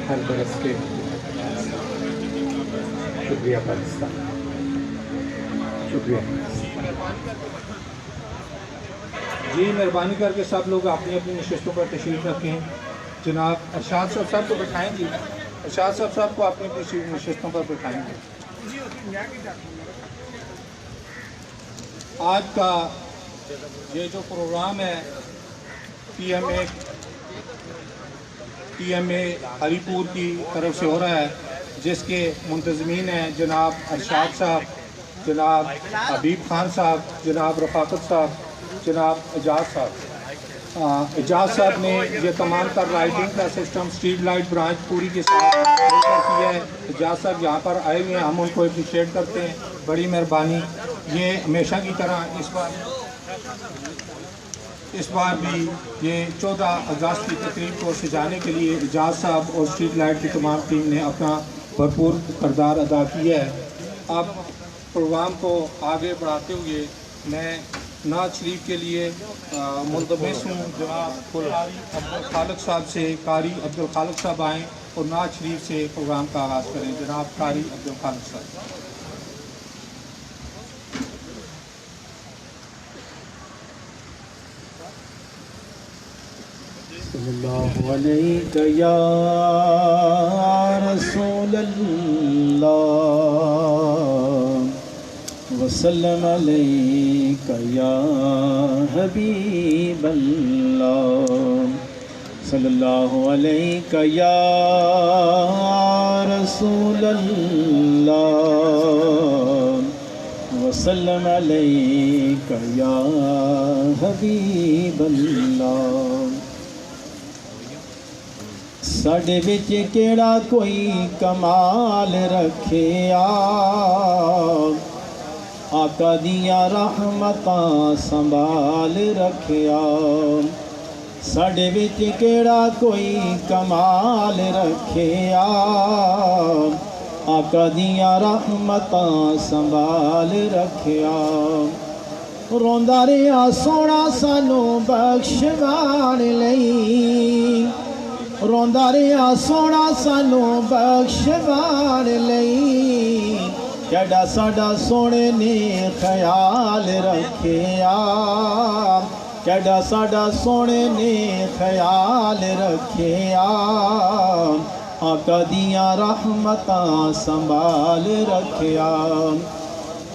ہر برس کے شکریہ پاکستان، شکریہ جی۔ مہربانی کر کے سب لوگ اپنی اپنی نشستوں پر تشریف رکھیں۔ جناب ارشاد صاحب کو بٹھائیں جی، ارشاد صاحب کو اپنی اپنی نشستوں پر بٹھائیں گے۔ آج کا یہ جو پروگرام ہے پی ایم اے ہری پور کی طرف سے ہو رہا ہے، جس کے منتظمین ہیں جناب ارشاد صاحب، جناب حبیب خان صاحب، جناب رفاقت صاحب، جناب اعجاز صاحب۔ اعجاز صاحب نے یہ تمام تر لائٹنگ کا سسٹم اسٹریٹ لائٹ برانچ پوری کے ساتھ کیا ہے۔ اعجاز صاحب یہاں پر آئے ہوئے ہیں، ہم ان کو اپریشیٹ کرتے ہیں، بڑی مہربانی۔ یہ ہمیشہ کی طرح اس بار بھی یہ 14 اگست کی تقریب کو سجانے کے لیے اعجاز صاحب اور اسٹریٹ لائٹ کی تمام ٹیم نے اپنا بھرپور کردار ادا کیا ہے۔ اب پروگرام کو آگے بڑھاتے ہوئے میں نعت شریف کے لیے ملتمس ہوں جناب قاری عبدالخالق صاحب سے، قاری عبدالخالق صاحب آئیں اور نعت شریف سے پروگرام کا آغاز کریں۔ جناب قاری عبدالخالق صاحب۔ صلی اللہ علیہ یا رسول اللہ وسلم علیک یا حبیب اللہ، صلی اللہ علیہ یا رسول اللہ وسلم علیک یا حبیب اللہ۔ ساڈے وچ کیڑا کوئی کمال رکھیا، آقا دیاں رحمتاں سنبھال رکھیا۔ ساڈے وچ کیڑا کوئی کمال رکھیا، آقا دیاں رحمتاں سنبھال رکھیا۔ روندا رہیا سونا سانوں بخشوان لئی، روندا رہیا سونا سانوں بخشوان لئی، کیڑا ساڈا سونے نے خیال رکھیا، کیڑا ساڈا سونے نے خیال رکھیا، آقا دیاں رحمتاں سنبھال رکھیا۔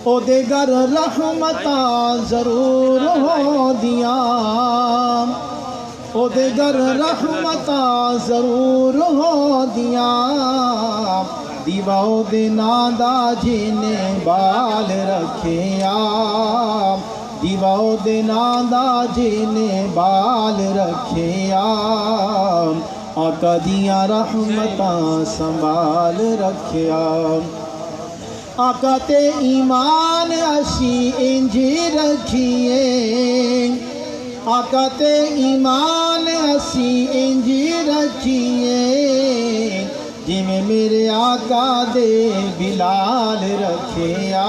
او دے گھر رحمتاں ضرور ہو دیاں، او دے گھر رحمتاں ضرور ہو دیاں، دیوا او دے نام دا جینے بال رکھیا، دیوا او دے نام دا جینے بال رکھیا، آقا دیاں رحمتاں سنبھال رکھیا۔ آقا تے ایمان اسی انجی رکھیے، آقا تے ایمان اسی انجی رکھیے، جویں میرے آقا دے بلال رکھیا،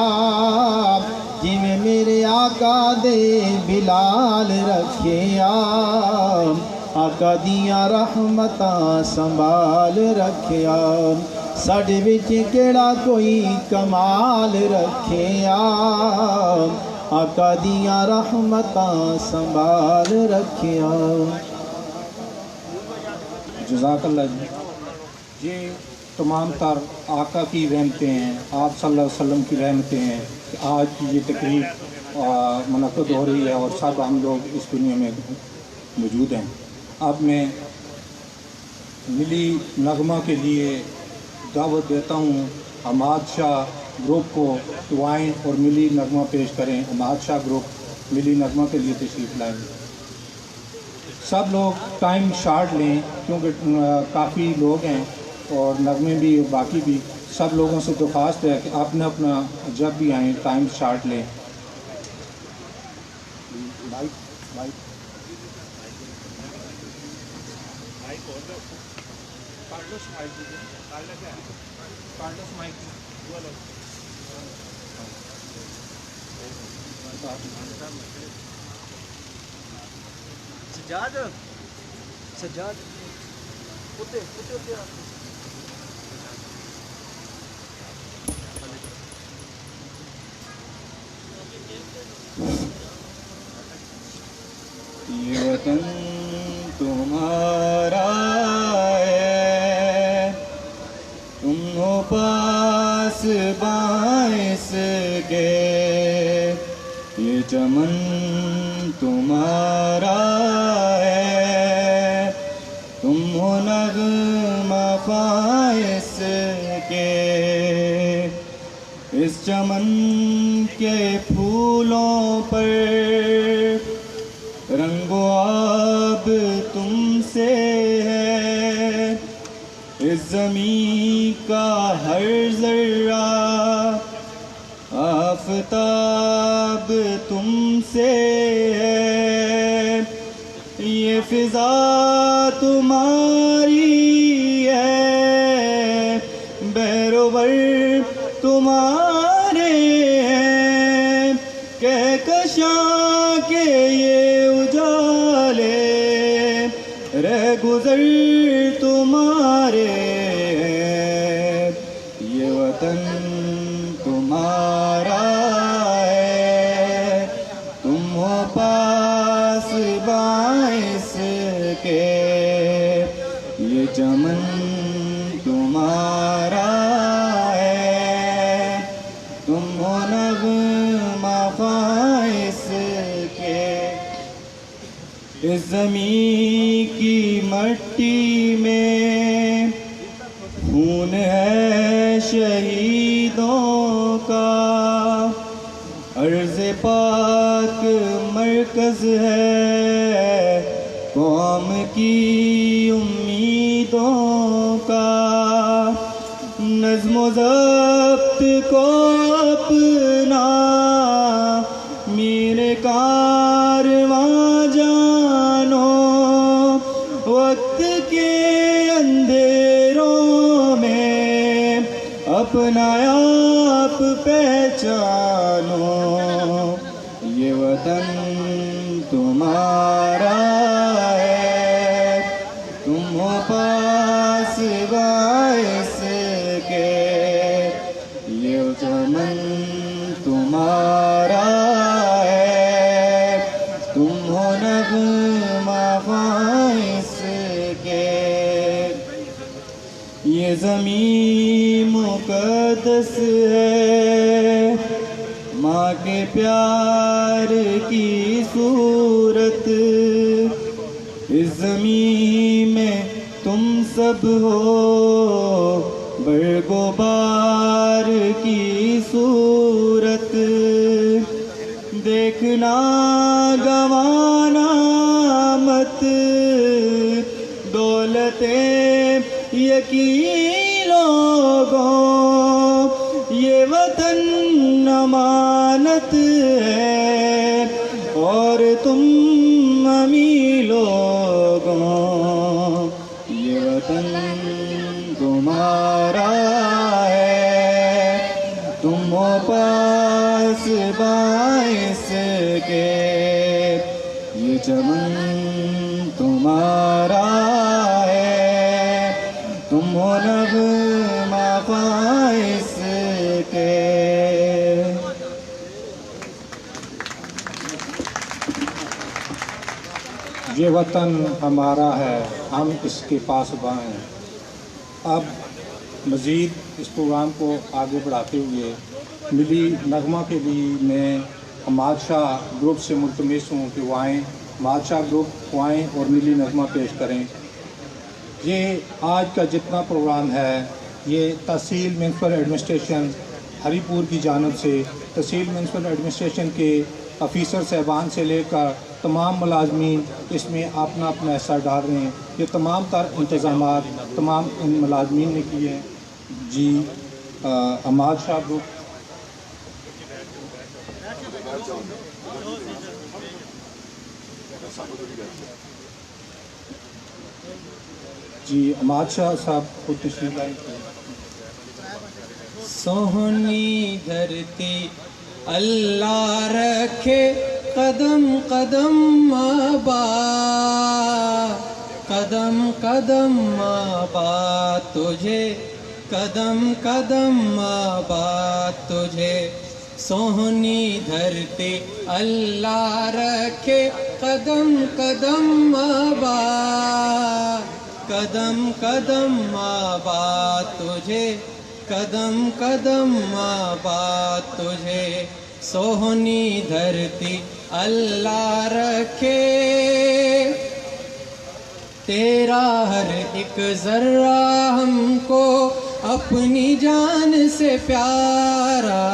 جویں میرے آقا دے بلال رکھیا، آقا دیاں رحمتاں سنبھال رکھیا۔ ساڈے وچ کیڑا کوئی کمال رکھیا، آقا دیاں رحمتاں سنبھال رکھیا۔ جزاک اللہ جی۔ یہ تمام تر آقا کی رحمتیں ہیں، آپ صلی اللہ علیہ وسلم کی رحمتیں ہیں کہ آج کی یہ تقریب منعقد ہو رہی ہے اور سب ہم لوگ اس دنیا میں موجود ہیں۔ اب میں ملی نغمہ کے لیے دعوت دیتا ہوں حماد شاہ گروپ کو، دعائیں اور ملی نغمہ پیش کریں۔ حماد شاہ گروپ ملی نغمہ کے لیے تشریف لائیں۔ سب لوگ ٹائم شارٹ لیں کیونکہ کافی لوگ ہیں اور نغمے بھی باقی بھی، سب لوگوں سے درخواست ہے کہ اپنا اپنا جب بھی آئیں ٹائم شارٹ لیں۔ یہ وطن تمہارا ہے، تم ہو پاس باعث کے، یہ چمن تمہارا ہے، تم ہو نغمہ باعث کے، اس چمن کے پھولوں پر رنگ و آب تم سے ہے، اس زمین کا ہر ذرہ آفتاب تم سے ہے، یہ فضا تمہاری ہے، بحر و بر تمہارے ہیں، کہکشاں کے یہ اجالے رہ گزر تمہارے ہیں، یہ وطن تمہارا ہے، تم ہو پاس باعث کے، یہ چمن تمہارا ہے، تم ہو نغمہ باعث کے، اس زمین کی مٹی میں خون ہے شہیدوں کا، عرض پاک مرکز ہے قوم کی امیدوں کا، نظم و ضبط کو اپنا میر کارواں جانو، وقت کے اندھیروں میں اپنا آپ پہچانو، یہ وطن تمہارا ہے، تم ہو پاس باعث کے، یہ چمن تمہارا ہے، تم ہو نغمہ باعث کے، یہ زمین مقدس ہے، ماں کے پیار کی صورت، اس زمین میں تم سب ہو برگ و بار کی صورت، دیکھنا گوانا مت دولت یقین لوگوں، یہ وطن امانت ہے اور تم امی لوگوں، یہ وطن تمہارا ہے، تم ہو پاس باعث کے، یہ چمن تمہارا ہے، تم ہو نغمہ باعث کے۔ یہ وطن ہمارا ہے، ہم اس کے پاسباں ہیں۔ اب مزید اس پروگرام کو آگے بڑھاتے ہوئے ملی نغمہ کے لیے میں حماد شاہ گروپ سے ملتمس ہوں کہ وہ آئیں، حماد شاہ گروپ وہ آئیں اور ملی نغمہ پیش کریں۔ یہ آج کا جتنا پروگرام ہے یہ تحصیل میونسپل ایڈمنسٹریشن ہری پور کی جانب سے تحصیل میونسپل ایڈمنسٹریشن کے آفیسر صاحبان سے لے کر تمام ملازمین اس میں اپنا اپنا حصہ ڈال رہے ہیں۔ یہ تمام تر انتظامات تمام ان ملازمین نے کیے ہیں۔ جی حماد شاہ گروپ، جی حماد شاہ صاحب خود تشریف لائیں۔ سوہنی دھرتی اللہ رکھے قدم قدم آباد، قدم قدم آباد تجھے، قدم قدم آباد تجھے، سوہنی دھرتی اللہ رکھے، قدم قدم آباد، قدم قدم آباد تجھے، قدم قدم آباد تجھے، سوہنی دھرتی اللہ رکھے، تیرا ہر ایک ذرہ ہم کو اپنی جان سے پیارا،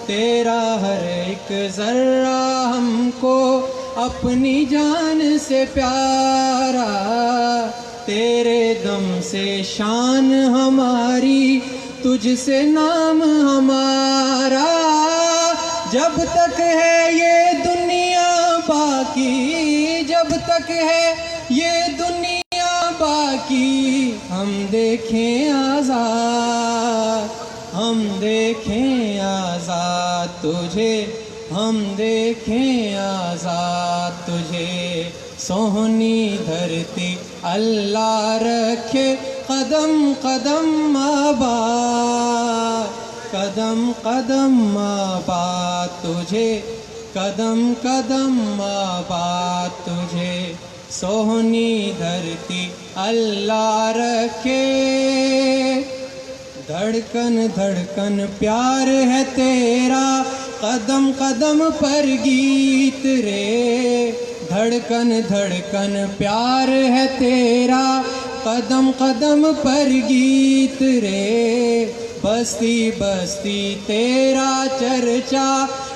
تیرا ہر ایک ذرہ ہم کو اپنی جان سے پیارا، تیرے دم سے شان ہماری، تجھ سے نام ہمارا، جب تک ہے یہ دنیا باقی، جب تک ہے یہ دنیا باقی، ہم دیکھیں آزاد، ہم دیکھیں آزاد تجھے، ہم دیکھیں آزاد تجھے، سوہنی دھرتی اللہ رکھے، قدم قدم آباد، قدم قدم آباد تجھے، قدم قدم آباد تجھے، سوہنی دھرتی اللہ رکھے، دھڑکن دھڑکن پیار ہے تیرا، قدم قدم پر گیت رے، دھڑکن دھڑکن پیار ہے تیرا، قدم قدم پر گیت رے، بستی بستی تیرا چرچا،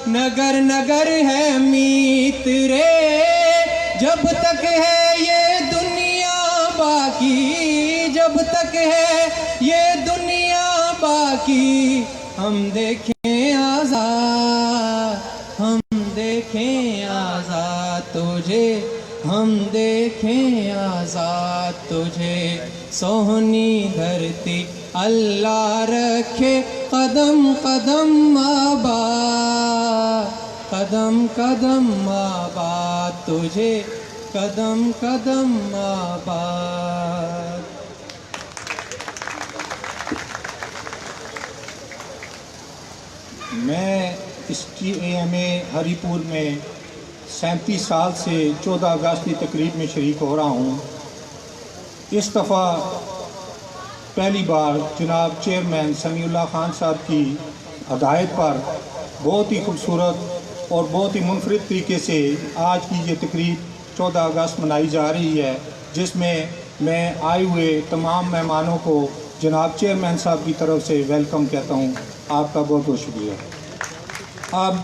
نگر نگر ہے میت رے، جب تک ہے یہ دنیا باقی، جب تک ہے یہ دنیا باقی، ہم دیکھیں آزاد، ہم دیکھیں آزاد تجھے، ہم دیکھیں آزاد تجھے، سوہنی دھرتی اللہ رکھے، قدم قدم آباد، قدم قدم آباد تجھے، قدم قدم آباد۔ میں اس GAMA ہری پور میں 37 سال سے 14 اگست کی تقریب میں شریک ہو رہا ہوں۔ اس دفعہ پہلی بار جناب چیئرمین سمیع اللہ خان صاحب کی ہدایت پر بہت ہی خوبصورت اور بہت ہی منفرد طریقے سے آج کی یہ تقریب 14 اگست منائی جا رہی ہے، جس میں میں آئے ہوئے تمام مہمانوں کو جناب چیئرمین صاحب کی طرف سے ویلکم کہتا ہوں۔ آپ کا بہت بہت شکریہ۔ اب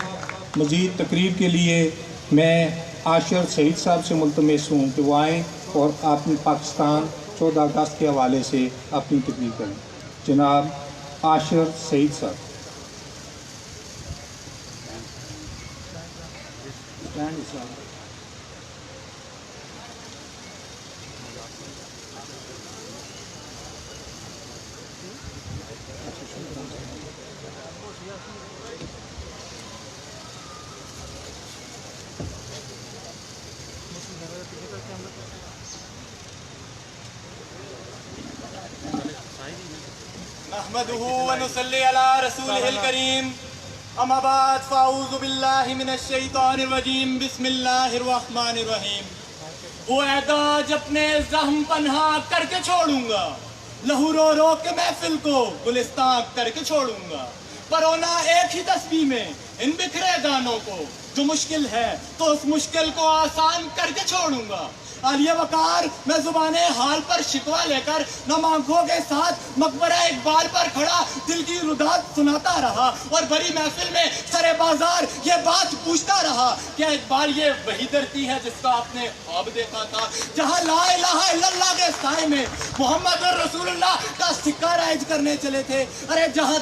مزید تقریب کے لیے میں عاشر سعید صاحب سے ملتمس ہوں کہ وہ آئیں اور اپنے پاکستان 14 اگست کے حوالے سے اپنی تقریر کریں۔ جناب عاشر سعید صاحب۔ نحمده ونصلي على رسوله الكريم، اما بعد فاعوذ باللہ من الشیطان الرجیم، بسم اللہ الرحمن الرحیم۔ وہ اعداد اپنے زخم پنہا کر کے چھوڑوں گا، لہو رو رو کے محفل کو گلستان کر کے چھوڑوں گا، پرونا ایک ہی تسبیح میں ان بکھرے گانوں کو، جو مشکل ہے تو اس مشکل کو آسان کر کے چھوڑوں گا۔ عالیہ وقار میں زبان حال پر شکوہ لے کر نہ آنکھوں کے ساتھ مقبرہ اقبال پر کھڑا دل کی رداد سناتا رہا، اور بڑی محفل میں سرے بازار یہ بات پوچھتا رہا، کیا اقبال یہ وہی دھرتی ہے جس کا آپ نے خواب دیکھا تھا، جہاں لا الہ الا اللہ کے سائے میں محمد رسول اللہ کا سکہ رائج کرنے چلے تھے؟ ارے جہاں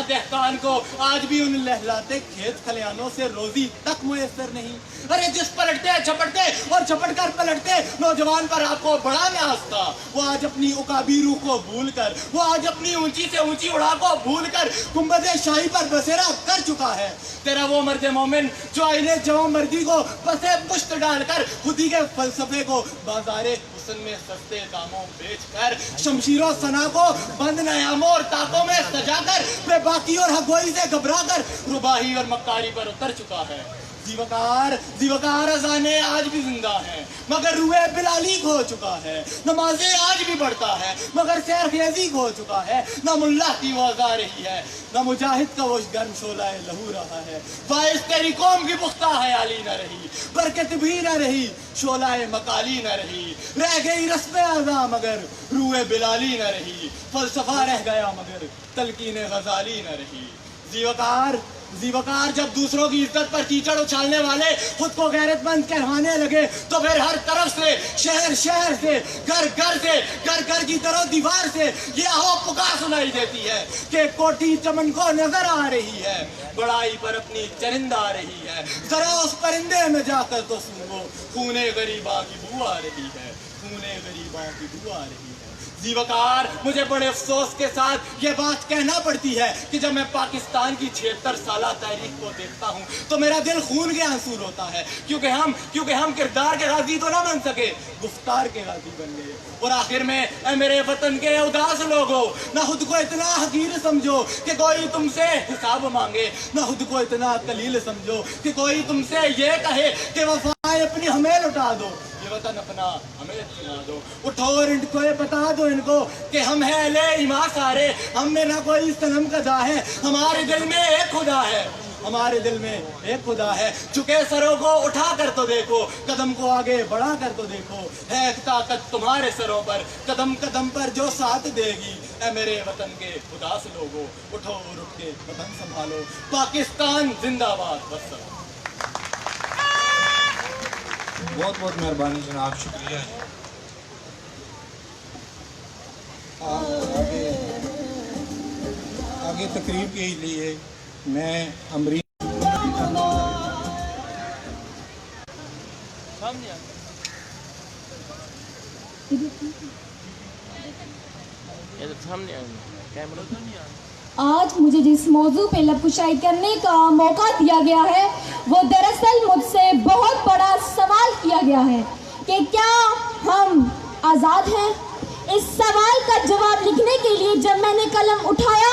دہقان کو آج بھی ان لہلاتے کھیت کھلیانوں سے روزی تک میسر نہیں، ارے جس پلٹتے جھپٹتے اور جھپٹ کر پلٹتے نوجوان پر آپ کو بڑا نیاز تھا. وہ آج اپنی عقابی روح کو بھول کر, وہ آج اپنی اونچی سے اونچی اڑا کو بھول کر گنبد شاہی پر بسیرا کر چکا ہے. تیرا وہ مرد مومن جو آئینے جوان مردی کو پسے پشت ڈال کر خودی کے فلسفے کو بازار حسن میں سستے داموں بیچ کر شمشیر و سنا کو بند نیاموں اور طاقوں میں سجا کر بے باکی اور حقوئی سے گھبرا کر رباہی اور مکاری پر اتر چکا ہے. زیوکار ازانے آج بھی زندہ ہیں مگر روح بلالی کھو چکا ہے. نمازیں آج بھی پڑھتا ہے مگر سیر خیزی کھو چکا ہے. نہ ملا کی وہ آزا رہی ہے نہ مجاہد کا وہ گرم شعلہ لہو رہا ہے. باعث تیری قوم کی پختہ حیالی نہ رہی, برکت بھی نہ رہی, شعلہ مکالی نہ رہی. رہ گئی رسم اعضا مگر روح بلالی نہ رہی. فلسفہ رہ گیا مگر تلقین غزالی نہ رہی. زیوکار جب دوسروں کی عزت پر کیچڑ اچھالنے والے خود کو غیرت مند کہوانے لگے تو پھر ہر طرف سے, شہر سے, گھر کی طرف دیوار سے یہ آہو پکار سنائی دیتی ہے کہ کوٹھی چمن کو نظر آ رہی ہے, بڑائی پر اپنی چرند آ رہی ہے. ذرا اس پرندے میں جا کر تو سنو, خونے غریباں کی بو آ رہی ہے, خونے غریباں کی بو آ رہی ہے. زیوکار, مجھے بڑے افسوس کے ساتھ یہ بات کہنا پڑتی ہے کہ جب میں پاکستان کی 76 سالہ تاریخ کو دیکھتا ہوں تو میرا دل خون کے آنسو روتا ہے, کیونکہ ہم کردار کے غازی تو نہ بن سکے, گفتار کے غازی بن گئے. اور آخر میں اے میرے وطن کے اداس لوگوں, نہ خود کو اتنا حقیر سمجھو کہ کوئی تم سے حساب مانگے, نہ خود کو اتنا قلیل سمجھو کہ کوئی تم سے یہ کہے کہ وفائیں اپنی ہمیں لٹا دو, یہ وطن اپنا ہمیں سنا دو. اٹھو اور ان کو بتا دو ان کو کہ ہم ہیں اہل ایمان سارے, ہم میں نہ کوئی صنم قضا ہے, ہمارے دل میں ایک خدا ہے, ہمارے دل میں ایک خدا ہے. جھکے سروں کو اٹھا کر تو دیکھو, قدم کو آگے بڑھا کر تو دیکھو, ہے ایک طاقت تمہارے سروں پر, قدم قدم پر جو ساتھ دے گی. اے میرے وطن کے اداس لوگوں, اٹھو اور اٹھ کے وطن سنبھالو. پاکستان زندہ باد. بس بہت بہت مہربانی جناب, شکریہ. آگے تقریب کے لیے میں امریک آج مجھے جس موضوع پہ لب کشائی کرنے کا موقع دیا گیا ہے وہ دراصل مجھ سے بہت بڑا سوال کیا گیا ہے کہ کیا ہم آزاد ہیں. اس سوال کا جواب لکھنے کے لیے جب میں نے قلم اٹھایا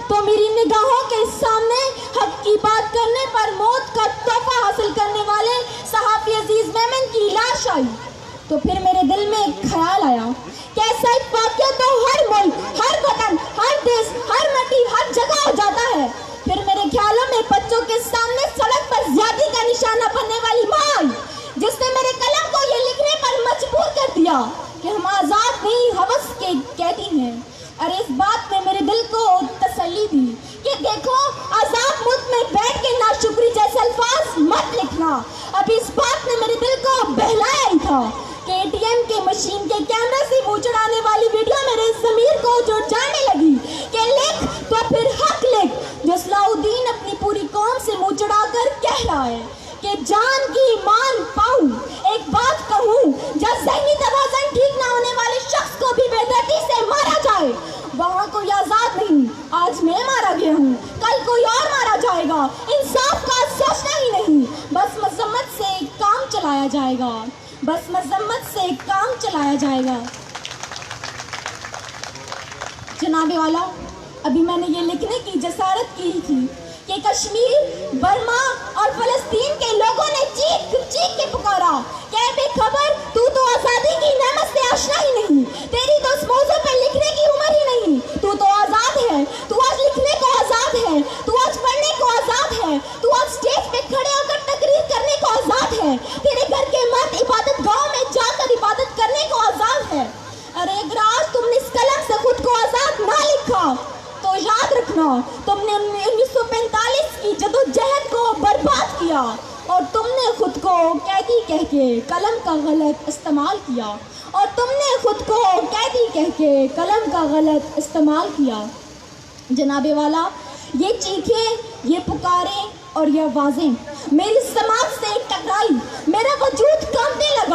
تو میری نگاہوں کے سامنے حق کی بات کرنے پر موت کا تحفہ حاصل کرنے والے صحافی عزیز میمن کی لاش آئی. تو پھر میرے دل میں ایک خیال آیا کہ ایسا ایک واقعہ تو ہر ملک, ہر وطن, ہر دیش, ہر مٹی, ہر جگہ ہو جاتا ہے. پھر میرے خیالوں میں بچوں کے سامنے سڑک پر زیادتی کا نشانہ بننے والی ماں آئی جس نے میرے قلم کو یہ لکھنے پر مجبور کر دیا کہ ہم آزاد نہیں ہوس کے قیدی ہیں. اور اس بات نے میرے دل کو تسلی دی کہ دیکھو, آزاد ملک میں بیٹھ کے ناشکری جیسے الفاظ مت لکھنا. اب اس بات نے میرے دل کو بہلایا ہی تھا کہ اے ٹی ایم کے مشین کے کیمرے سے منہ چڑھانے والی ویڈیو میرے ضمیر کو جو جانے لگی کہ لکھ تو پھر حق لکھ, جو صلاح الدین اپنی پوری قوم سے منہ چڑھا کر کہہ رہا ہے کہ جان کی مان پاؤں. ایک بات کہوں, جب ذہنی توازن ٹھیک نہ ہونے والے شخص کو بھی بے دردی سے مارا جائے وہاں کوئی آزاد نہیں. آج میں مارا گیا ہوں, کل کوئی اور مارا جائے گا. انصاف کا سوچنا ہی نہیں, بس مذمت سے کام چلایا جائے گا, بس مذمت سے کام چلایا جائے گا. جناب والا, ابھی میں نے یہ لکھنے کی جسارت کی تھی کہ کشمیر, برما اور فلسطین کے لوگوں نے چیخ کے پکارا کہ اے بے خبر, تو آزادی کی نعمت سے آشنا ہی نہیں, تیری تو اس موضوع پہ لکھنے کی عمر ہی نہیں. تو آزاد ہے, تو آج لکھنے کو آزاد ہے, تو آج پڑھنے کو آزاد ہے, تو آج اسٹیج پہ کھڑے ہو کر تقریر کرنے کو آزاد ہے, تیرے گھر کے مرد عبادت گاہوں میں جا کر عبادت کرنے کو آزاد ہے. ارے اگر آج تم نے اس قلم سے خود کو آزاد نہ لکھا تو یاد رکھنا تم نے 1945 کی جدوجہد کو برباد کیا اور تم نے خود کو قیدی کہہ کے قلم کا غلط استعمال کیا, اور تم نے خود کو قیدی کہہ کے قلم کا غلط استعمال کیا. جناب والا, یہ چیخیں, یہ پکاریں اور یہ آوازیں میری سماعت سے ٹکرائی, میرا وجود کانپنے لگا.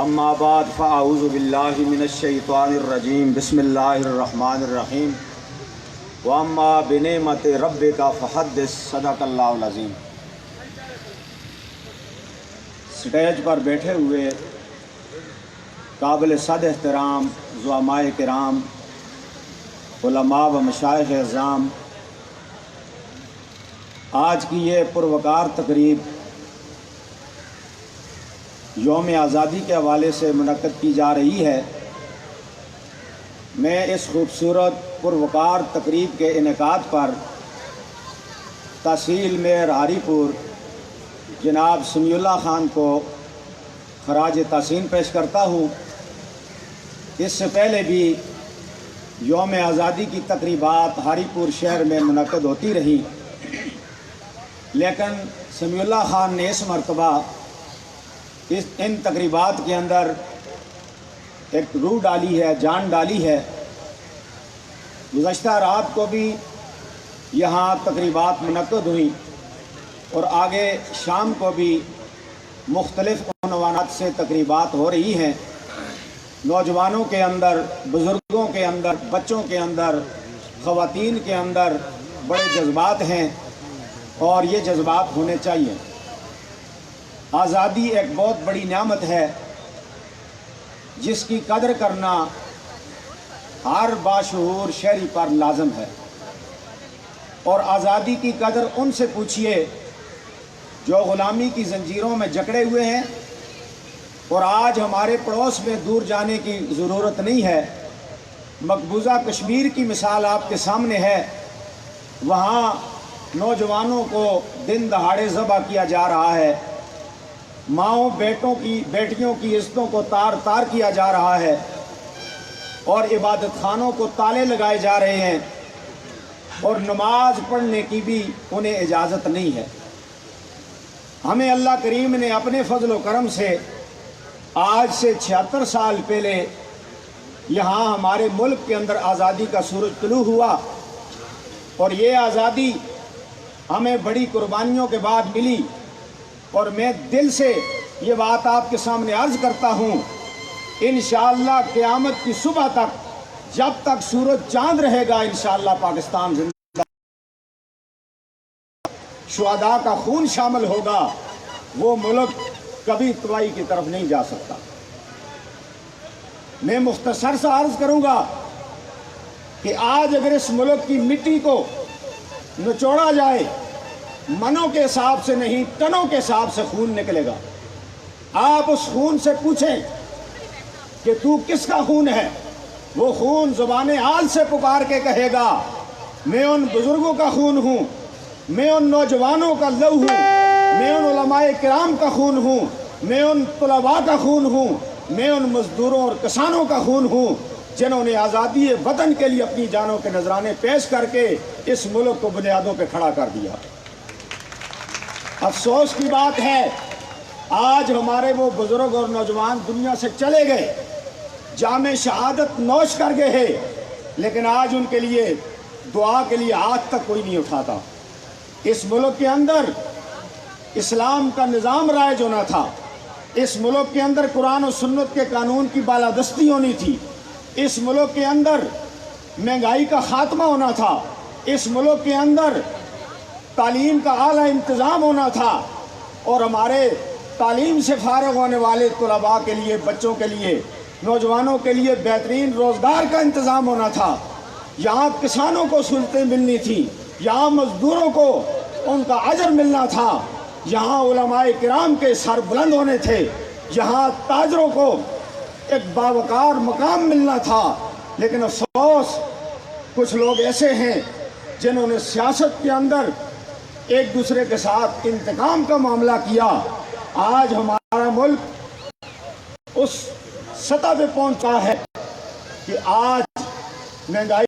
اما بعد فاعوذ باللہ من الشیطان الرجیم بسم اللہ الرحمن الرحیم واما بنعمت ربک فحدث صدق اللہ العظیم۔ سٹیج پر بیٹھے ہوئے قابل صد احترام زعماء کرام، علماء و مشائخ اعظام، آج کی یہ پروقار تقریب یوم آزادی کے حوالے سے منعقد کی جا رہی ہے۔ میں اس خوبصورت پروقار تقریب کے انعقاد پر تحصیل میر ہاری پور جناب سمیع اللہ خان کو خراج تحسین پیش کرتا ہوں۔ اس سے پہلے بھی یوم آزادی کی تقریبات ہاری پور شہر میں منعقد ہوتی رہی، لیکن سمیع اللہ خان نے اس مرتبہ ان تقریبات کے اندر ایک روح ڈالی ہے، جان ڈالی ہے۔ گزشتہ رات کو بھی یہاں تقریبات منعقد ہوئیں اور آگے شام کو بھی مختلف عنوانات سے تقریبات ہو رہی ہیں۔ نوجوانوں کے اندر، بزرگوں کے اندر، بچوں کے اندر، خواتین کے اندر بڑے جذبات ہیں اور یہ جذبات ہونے چاہیے۔ آزادی ایک بہت بڑی نعمت ہے جس کی قدر کرنا ہر باشعور شہری پر لازم ہے، اور آزادی کی قدر ان سے پوچھیے جو غلامی کی زنجیروں میں جکڑے ہوئے ہیں، اور آج ہمارے پڑوس میں دور جانے کی ضرورت نہیں ہے۔ مقبوضہ کشمیر کی مثال آپ کے سامنے ہے، وہاں نوجوانوں کو دن دہاڑے ذبح کیا جا رہا ہے، ماؤں بیٹیوں کی عزتوں کو تار تار کیا جا رہا ہے، اور عبادت خانوں کو تالے لگائے جا رہے ہیں، اور نماز پڑھنے کی بھی انہیں اجازت نہیں ہے۔ ہمیں اللہ کریم نے اپنے فضل و کرم سے آج سے 76 سال پہلے یہاں ہمارے ملک کے اندر آزادی کا سورج طلوع ہوا، اور یہ آزادی ہمیں بڑی قربانیوں کے بعد ملی، اور میں دل سے یہ بات آپ کے سامنے عرض کرتا ہوں، انشاءاللہ قیامت کی صبح تک جب تک سورج چاند رہے گا انشاءاللہ پاکستان زندہ، شہداء کا خون شامل ہوگا، وہ ملک کبھی تباہی کی طرف نہیں جا سکتا۔ میں مختصر سا عرض کروں گا کہ آج اگر اس ملک کی مٹی کو نچوڑا جائے، منوں کے حساب سے نہیں ٹنوں کے حساب سے خون نکلے گا۔ آپ اس خون سے پوچھیں کہ تو کس کا خون ہے، وہ خون زبان حال سے پکار کے کہے گا میں ان بزرگوں کا خون ہوں، میں ان نوجوانوں کا لہو ہوں، میں ان علماء کرام کا خون ہوں، میں ان طلباء کا خون ہوں، میں ان مزدوروں اور کسانوں کا خون ہوں جنہوں نے آزادی وطن کے لیے اپنی جانوں کے نذرانے پیش کر کے اس ملک کو بنیادوں پہ کھڑا کر دیا۔ افسوس کی بات ہے آج ہمارے وہ بزرگ اور نوجوان دنیا سے چلے گئے، جام شہادت نوش کر گئے ہیں، لیکن آج ان کے لیے دعا کے لیے ہاتھ تک کوئی نہیں اٹھاتا۔ اس ملک کے اندر اسلام کا نظام رائج ہونا تھا، اس ملک کے اندر قرآن و سنت کے قانون کی بالادستی ہونی تھی، اس ملک کے اندر مہنگائی کا خاتمہ ہونا تھا، اس ملک کے اندر تعلیم کا اعلیٰ انتظام ہونا تھا، اور ہمارے تعلیم سے فارغ ہونے والے طلباء کے لیے، بچوں کے لیے، نوجوانوں کے لیے بہترین روزگار کا انتظام ہونا تھا۔ یہاں کسانوں کو سہولتیں ملنی تھی، یہاں مزدوروں کو ان کا اجر ملنا تھا، یہاں علماء کرام کے سر بلند ہونے تھے، یہاں تاجروں کو ایک باوقار مقام ملنا تھا۔ لیکن افسوس کچھ لوگ ایسے ہیں جنہوں نے سیاست کے اندر ایک دوسرے کے ساتھ انتقام کا معاملہ کیا۔ آج ہمارا ملک اس سطح پہ پہنچا ہے کہ آج مہنگائی